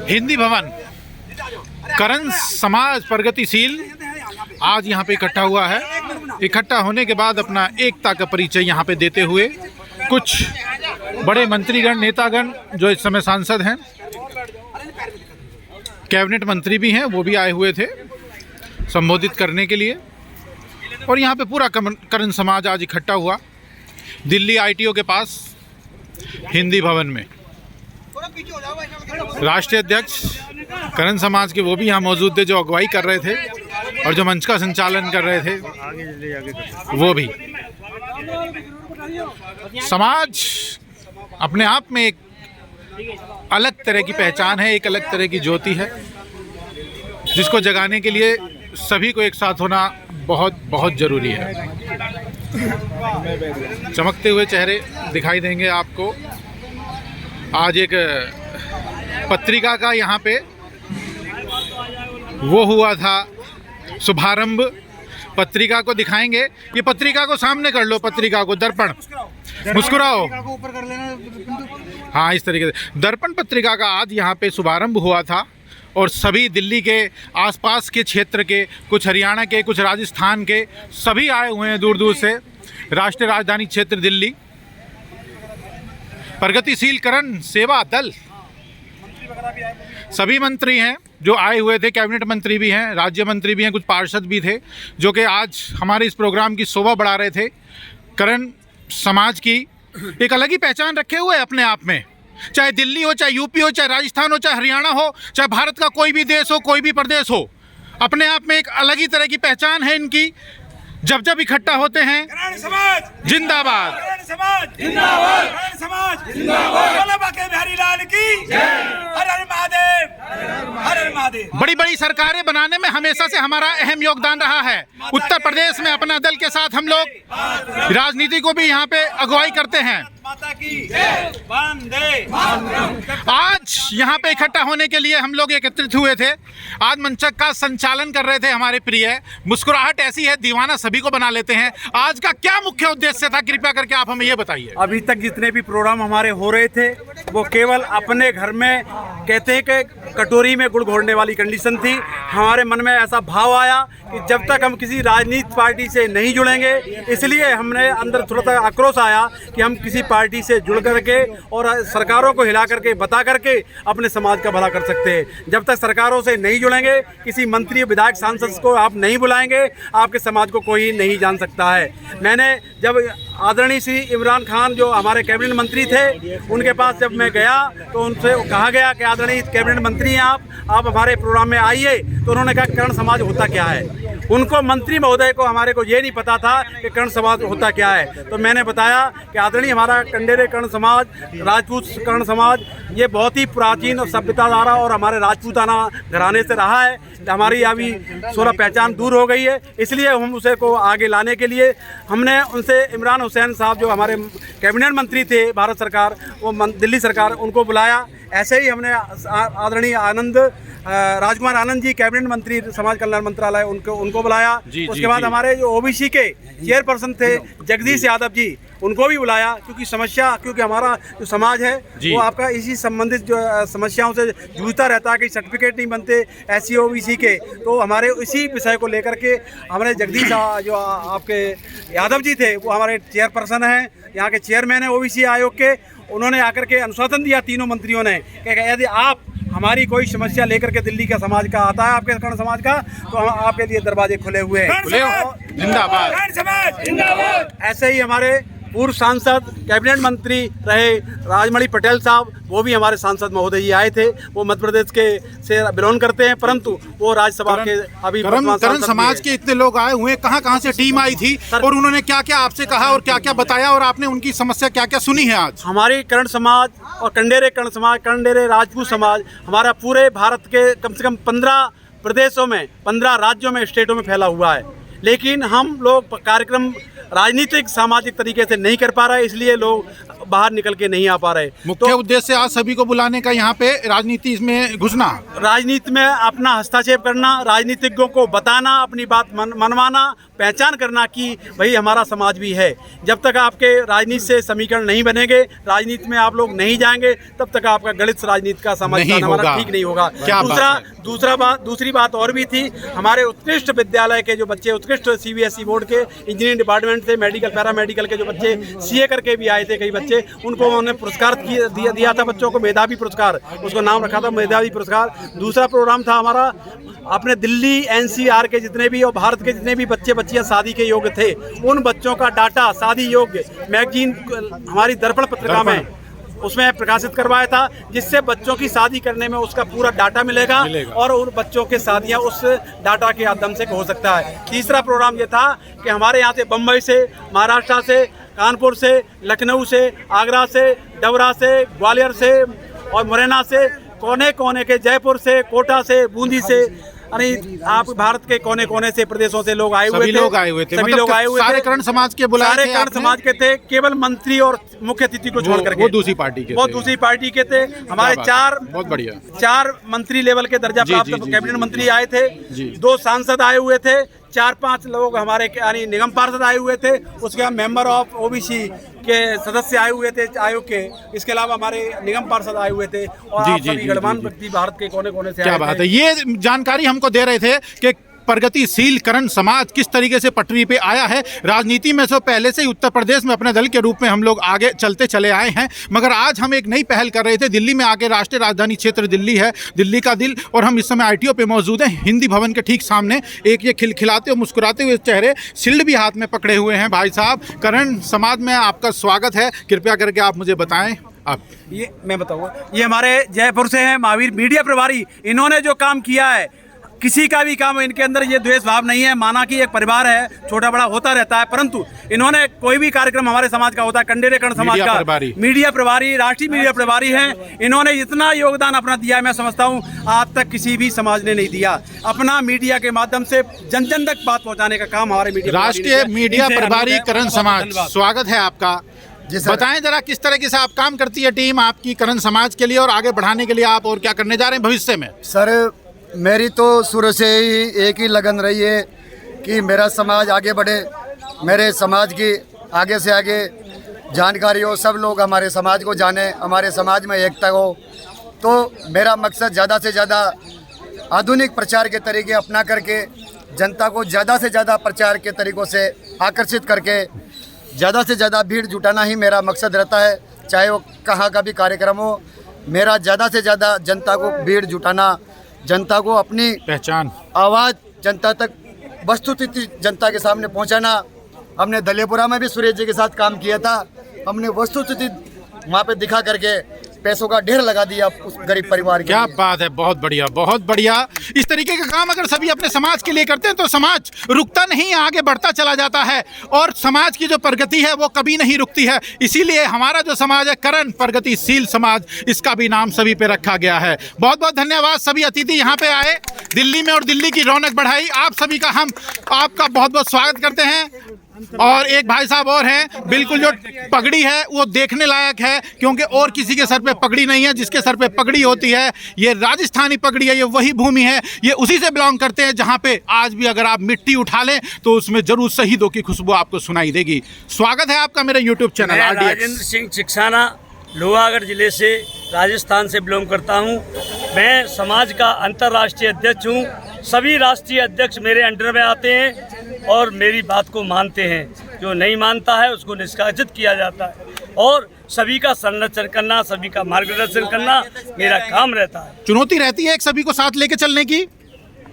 हिंदी भवन करण समाज प्रगतिशील आज यहाँ पे इकट्ठा हुआ है। इकट्ठा होने के बाद अपना एकता का परिचय यहाँ पे देते हुए कुछ बड़े मंत्रीगण, नेतागण जो इस समय सांसद हैं, कैबिनेट मंत्री भी हैं, वो भी आए हुए थे संबोधित करने के लिए। और यहाँ पे पूरा करण समाज आज इकट्ठा हुआ दिल्ली ITO के पास हिंदी भवन में। राष्ट्रीय अध्यक्ष करण समाज के वो भी यहाँ मौजूद थे जो अगुवाई कर रहे थे और जो मंच का संचालन कर रहे थे वो भी। समाज अपने आप में एक अलग तरह की पहचान है, एक अलग तरह की ज्योति है जिसको जगाने के लिए सभी को एक साथ होना बहुत बहुत ज़रूरी है। चमकते हुए चेहरे दिखाई देंगे आपको। आज एक पत्रिका का यहाँ पे वो हुआ था शुभारंभ, पत्रिका को दिखाएंगे। ये पत्रिका को सामने कर लो, पत्रिका को, दर्पण, मुस्कुराओ, हाँ इस तरीके से। दर्पण पत्रिका का आज यहाँ पे शुभारंभ हुआ था और सभी दिल्ली के आसपास के क्षेत्र के, कुछ हरियाणा के, कुछ राजस्थान के, सभी आए हुए हैं दूर दूर से। राष्ट्रीय राजधानी क्षेत्र दिल्ली प्रगतिशील करण सेवा दल सभी मंत्री हैं जो आए हुए थे, कैबिनेट मंत्री भी हैं, राज्य मंत्री भी हैं, कुछ पार्षद भी थे जो कि आज हमारे इस प्रोग्राम की शोभा बढ़ा रहे थे। करण समाज की एक अलग ही पहचान रखे हुए है अपने आप में, चाहे दिल्ली हो, चाहे यूपी हो, चाहे राजस्थान हो, चाहे हरियाणा हो, चाहे भारत का कोई भी देश हो, कोई भी प्रदेश हो, अपने आप में एक अलग ही तरह की पहचान है इनकी। जब जब इकट्ठा होते हैं, जिंदाबाद, बड़ी बड़ी सरकारें बनाने में हमेशा से हमारा अहम योगदान रहा है। उत्तर प्रदेश में अपना दल के साथ हम लोग राजनीति को भी यहाँ पे अगुवाई करते हैं। आज यहाँ पे इकट्ठा होने के लिए हम लोग एकत्रित हुए थे। आज मंचक का संचालन कर रहे थे हमारे प्रिय। मुस्कुराहट ऐसी है, दीवाना सभी को बना लेते हैं। आज का क्या मुख्य उद्देश्य था, कृपया करके आप हमें ये बताइए। अभी तक जितने भी प्रोग्राम हमारे हो रहे थे वो केवल अपने घर में, कहते हैं कि कटोरी में गुड़ घोलने वाली कंडीशन थी। हमारे मन में ऐसा भाव आया कि जब तक हम किसी राजनीतिक पार्टी से नहीं जुड़ेंगे, इसलिए हमने अंदर थोड़ा सा आक्रोश आया कि हम किसी पार्टी से जुड़ करके और सरकारों को हिला करके, बता करके अपने समाज का भला कर सकते हैं। जब तक सरकारों से नहीं जुड़ेंगे, किसी मंत्री, विधायक, सांसद को आप नहीं बुलाएंगे, आपके समाज को कोई नहीं जान सकता है। मैंने जब आदरणीय श्री इमरान खान जो हमारे कैबिनेट मंत्री थे, उनके पास जब मैं गया तो उनसे कहा गया कि आदरणीय कैबिनेट मंत्री हैं आप हमारे प्रोग्राम में आइए। तो उन्होंने कहा कर्ण समाज होता क्या है। उनको, मंत्री महोदय को, हमारे को ये नहीं पता था कि कर्ण समाज होता क्या है। तो मैंने बताया कि आदरणीय हमारा कंडेरे कर्ण समाज, राजपूत कर्ण समाज, ये बहुत ही प्राचीन और सभ्यताधारा और हमारे राजपूताना घराने से रहा है। हमारी अभी सोलह पहचान दूर हो गई है, इसलिए हम उसे को आगे लाने के लिए हमने उनसे इमरान हुसैन साहब जो हमारे कैबिनेट मंत्री थे भारत सरकार, वो दिल्ली सरकार, उनको बुलाया। ऐसे ही हमने आदरणीय राजकुमार आनंद जी, कैबिनेट मंत्री समाज कल्याण मंत्रालय, उनको बुलाया। उसके बाद हमारे जो OBC के चेयरपर्सन थे जगदीश यादव जी, उनको भी बुलाया। क्योंकि हमारा जो समाज है वो आपका इसी संबंधित जो समस्याओं से जूझता रहता है कि सर्टिफिकेट नहीं बनते SC OBC के। तो हमारे इसी विषय को लेकर के हमारे जगदीश जो आपके यादव जी थे, वो हमारे चेयरपर्सन हैं, यहाँ के चेयरमैन हैं OBC आयोग के। उन्होंने आकर के अनुशासन दिया तीनों मंत्रियों ने कि यदि आप हमारी कोई समस्या लेकर के दिल्ली का समाज का आता है, आपके कर्ण समाज का, तो हम आपके लिए दरवाजे खुले हुए हैं। जिंदाबाद। ऐसे ही हमारे पूर्व सांसद, कैबिनेट मंत्री रहे राजमणि पटेल साहब, वो भी हमारे सांसद महोदय जी आए थे। वो मध्य प्रदेश के से बिलोंग करते हैं, परंतु वो राज्यसभा के अभी करण समाज के इतने लोग आए हुए, कहाँ से टीम आई थी और उन्होंने क्या क्या आपसे कहा और क्या क्या बताया और आपने उनकी समस्या क्या क्या सुनी है आज? हमारी कर्ण समाज और कंडेरे कर्ण समाज, कंडेरे राजपूत समाज हमारा पूरे भारत के कम से कम 15 प्रदेशों में, 15 राज्यों में, स्टेटों में फैला हुआ है। लेकिन हम लोग कार्यक्रम राजनीतिक सामाजिक तरीके से नहीं कर पा रहे, इसलिए लोग बाहर निकल के नहीं आ पा रहे। मुख्य उद्देश्य आज सभी को बुलाने का यहाँ पे राजनीति में घुसना, राजनीति में अपना हस्तक्षेप करना, राजनीतिज्ञों को बताना, अपनी बात मनवाना, पहचान करना कि भाई हमारा समाज भी है। जब तक आपके राजनीति से समीकरण नहीं बनेंगे, राजनीति में आप लोग नहीं जाएंगे, तब तक आपका गणित राजनीति का समाधान हमारा ठीक नहीं होगा। दूसरी बात और भी थी, हमारे उत्कृष्ट विद्यालय के जो बच्चे, उत्कृष्ट CBSE बोर्ड के इंजीनियरिंग डिपार्टमेंट से मेडिकल पैरामेडिकल के जो बच्चे CA करके भी आए थे, कई बच्चे, उनको उन्होंने पुरस्कार दिया था बच्चों को, मेधावी पुरस्कार, उसको नाम रखा था मेधावी पुरस्कार। दूसरा प्रोग्राम था हमारा, अपने दिल्ली NCR के जितने भी और भारत के जितने भी बच्चे बच्चियां शादी के योग्य थे, उन बच्चों का डाटा शादी योग्य मैगजीन हमारी दर्पण पत्रिका में उसमें प्रकाशित करवाया था, जिससे बच्चों की शादी करने में उसका पूरा डाटा मिलेगा और उन बच्चों के शादियां उस डाटा के माध्यम से हो सकता है। तीसरा प्रोग्राम ये था कि हमारे यहाँ से बम्बई से, महाराष्ट्र से, कानपुर से, लखनऊ से, आगरा से, डबरा से, ग्वालियर से और मुरैना से, कोने कोने के, जयपुर से, कोटा से, बूंदी से, अरे आप भारत के कोने कोने से प्रदेशों से लोग आए हुए थे। सभी लोग आए हुए थे, सारे करण समाज के बुलाए थे, सारे करण समाज के थे, केवल मंत्री और मुख्य अतिथि को छोड़ करके वो दूसरी पार्टी के, दूसरी पार्टी के थे। हमारे बहुत बढ़िया 4 मंत्री लेवल के दर्जा प्राप्त कैबिनेट मंत्री आए थे, 2 सांसद आए हुए थे, 4-5 लोग हमारे यानी निगम पार्षद आए हुए थे, उसके बाद मेंबर ऑफ OBC के सदस्य आए हुए थे आयोग के, इसके अलावा हमारे निगम पार्षद आए हुए थे और आप सभी गणमान्य व्यक्ति भारत के कोने कोने से आए थे। क्या बात है, ये जानकारी हमको दे रहे थे कि प्रगतिशील करण समाज किस तरीके से पटरी पे आया है। राजनीति में से पहले से ही उत्तर प्रदेश में अपने दल के रूप में हम लोग आगे चलते चले आए हैं, मगर आज हम एक नई पहल कर रहे थे। दिल्ली में आके राष्ट्रीय राजधानी क्षेत्र दिल्ली है, दिल्ली का दिल, और हम इस समय ITO पे मौजूद हैं, हिंदी भवन के ठीक सामने। एक ये खिलखिलाते और मुस्कुराते हुए चेहरे, शील्ड भी हाथ में पकड़े हुए हैं भाई साहब। करण समाज में आपका स्वागत है, कृपया करके आप मुझे बताएं। आप ये मैं बताऊंगा, ये हमारे जयपुर से हैं महावीर मीडिया प्रभारी। इन्होंने जो काम किया है, किसी का भी काम, इनके अंदर ये द्वेष भाव नहीं है। माना कि एक परिवार है, छोटा बड़ा होता रहता है, परंतु इन्होंने कोई भी कार्यक्रम हमारे समाज का होता है, कंडेरे कर्ण समाज का मीडिया प्रभारी, राष्ट्रीय मीडिया प्रभारी हैं। इन्होंने इतना योगदान अपना दिया है, मैं समझता हूँ आज तक किसी भी समाज ने नहीं दिया। अपना मीडिया के माध्यम से जन जन तक बात पहुँचाने का काम हमारे मीडिया राष्ट्रीय मीडिया प्रभारी करण समाज, स्वागत है आपका। बताएं जरा किस तरीके से आप काम करती है टीम आपकी करण समाज के लिए, और आगे बढ़ाने के लिए आप और क्या करने जा रहे हैं भविष्य में? सर, मेरी तो शुरू से ही एक ही लगन रही है कि मेरा समाज आगे बढ़े, मेरे समाज की आगे से आगे जानकारी हो, सब लोग हमारे समाज को जाने, हमारे समाज में एकता हो। तो मेरा मकसद ज़्यादा से ज़्यादा आधुनिक प्रचार के तरीके अपना करके जनता को ज़्यादा से ज़्यादा प्रचार के तरीक़ों से आकर्षित करके ज़्यादा से ज़्यादा भीड़ जुटाना ही मेरा मकसद रहता है। चाहे वो कहाँ का भी कार्यक्रम हो, मेरा ज़्यादा से ज़्यादा जनता को भीड़ जुटाना, जनता को अपनी पहचान, आवाज़ जनता तक, वस्तुस्थिति जनता के सामने पहुंचाना। हमने दलेपुरा में भी सुरेश जी के साथ काम किया था, हमने वस्तुस्थिति वहाँ पे दिखा करके पैसों का ढेर लगा दिया उस गरीब परिवार के। क्या बात है, बहुत बढ़िया बहुत बढ़िया। इस तरीके का काम अगर सभी अपने समाज के लिए करते हैं तो समाज रुकता नहीं, आगे बढ़ता चला जाता है, और समाज की जो प्रगति है वो कभी नहीं रुकती है। इसीलिए हमारा जो समाज है करण प्रगतिशील समाज, इसका भी नाम सभी पे रखा गया है। बहुत बहुत धन्यवाद सभी अतिथि यहाँ पे आए, दिल्ली में और दिल्ली की रौनक बढ़ाई। आप सभी का हम आपका बहुत बहुत स्वागत करते हैं। और एक भाई साहब और हैं, बिल्कुल जो पगड़ी है वो देखने लायक है, क्योंकि और किसी के सर पे पगड़ी नहीं है। जिसके सर पे पगड़ी होती है, ये राजस्थानी पगड़ी है, ये वही भूमि है, ये उसी से बिलोंग करते हैं जहाँ पे आज भी अगर आप मिट्टी उठा लें तो उसमें जरूर शहीदों की खुशबू आपको सुनाई देगी। स्वागत है आपका मेरे यूट्यूब चैनल। राजेंद्र सिंह चिक्साना, लोहागढ़ जिले से, राजस्थान से बिलोंग करता हूँ। मैं समाज का अंतर्राष्ट्रीय अध्यक्ष हूँ। सभी राष्ट्रीय अध्यक्ष मेरे अंडर में आते हैं और मेरी बात को मानते हैं। जो नहीं मानता है उसको निष्कासित किया जाता है, और सभी का संरक्षण करना, सभी का मार्गदर्शन करना मेरा काम रहता है। चुनौती रहती है एक सभी को साथ लेके चलने की?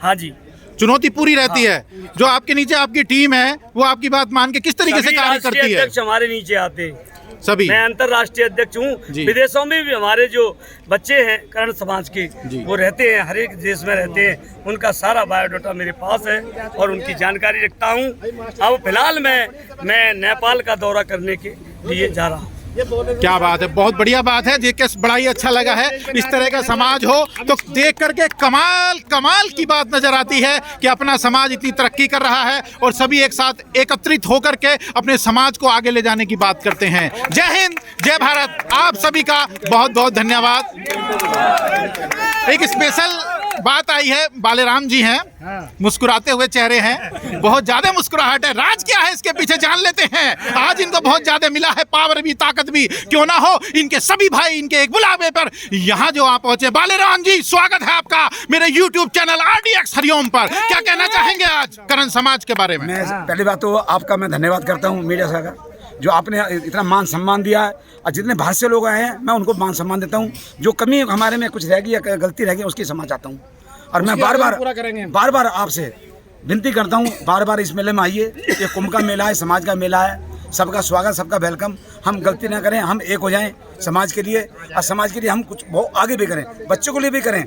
हाँ जी, चुनौती पूरी रहती है। जो आपके नीचे आपकी टीम है वो आपकी बात मान के किस तरीके से कार्य करती है? अध्यक्ष हमारे नीचे आते हैं सभी। मैं अंतर्राष्ट्रीय अध्यक्ष हूँ। विदेशों में भी हमारे जो बच्चे हैं कर्ण समाज के, वो रहते हैं, हर एक देश में रहते हैं। उनका सारा बायोडाटा मेरे पास है और उनकी जानकारी रखता हूँ। अब फिलहाल मैं नेपाल का दौरा करने के लिए जा रहा हूँ। क्या बात है, बहुत बढ़िया बात है। देख के बड़ा ही अच्छा लगा है। इस तरह का समाज हो तो देख करके कमाल की बात नजर आती है कि अपना समाज इतनी तरक्की कर रहा है और सभी एक साथ एकत्रित होकर के अपने समाज को आगे ले जाने की बात करते हैं। जय हिंद, जय भारत। आप सभी का बहुत बहुत धन्यवाद। एक स्पेशल बात आई है, बालेराम जी हैं, मुस्कुराते हुए चेहरे हैं, बहुत ज्यादा मुस्कुराहट है। राज क्या है इसके पीछे जान लेते हैं। आज इनको बहुत ज्यादा मिला है, पावर भी ताकत भी, क्यों ना हो। इनके सभी भाई इनके एक बुलावे पर यहाँ जो आप पहुंचे। बालेराम जी, स्वागत है आपका मेरे YouTube चैनल RDX हरिओम पर। क्या कहना चाहेंगे आज करण समाज के बारे में? मैं पहली बात तो आपका मैं धन्यवाद करता हूँ मीडिया साहब का, जो आपने इतना मान सम्मान दिया है। और जितने बाहर से लोग आए हैं मैं उनको मान सम्मान देता हूँ। जो कमी हमारे में कुछ रह गई या गलती रह गई उसकी क्षमा चाहता हूँ। और मैं बार बार आपसे विनती करता हूँ, बार बार इस मेले में आइए। ये कुंभ का मेला है, समाज का मेला है, सबका स्वागत, सबका वेलकम। हम गलती ना करें, हम एक हो जाएं समाज के लिए, और समाज के लिए हम कुछ बहुत आगे भी करें, बच्चों के लिए भी करें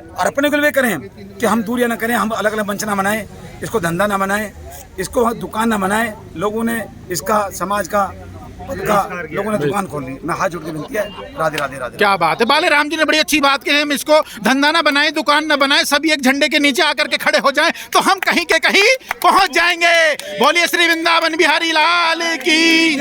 और अपने के लिए भी करें। कि हम दूरियां ना करें, हम अलग अलग मंच ना बनाएं, इसको धंधा ना बनाएं, इसको दुकान ना बनाएं। लोगों ने इसका समाज का लोगों ने दुकान खोल ली। मैं हाथ जोड़ के विनती है, राधे राधे राधे। क्या बात है, बालेराम जी ने बड़ी अच्छी बात कही। हम इसको धंधा ना बनाए, दुकान ना बनाए, सभी एक झंडे के नीचे आकर के खड़े हो जाएं तो हम कहीं के कहीं पहुंच जाएंगे। बोलिए श्री वृंदावन बिहारी लाल की।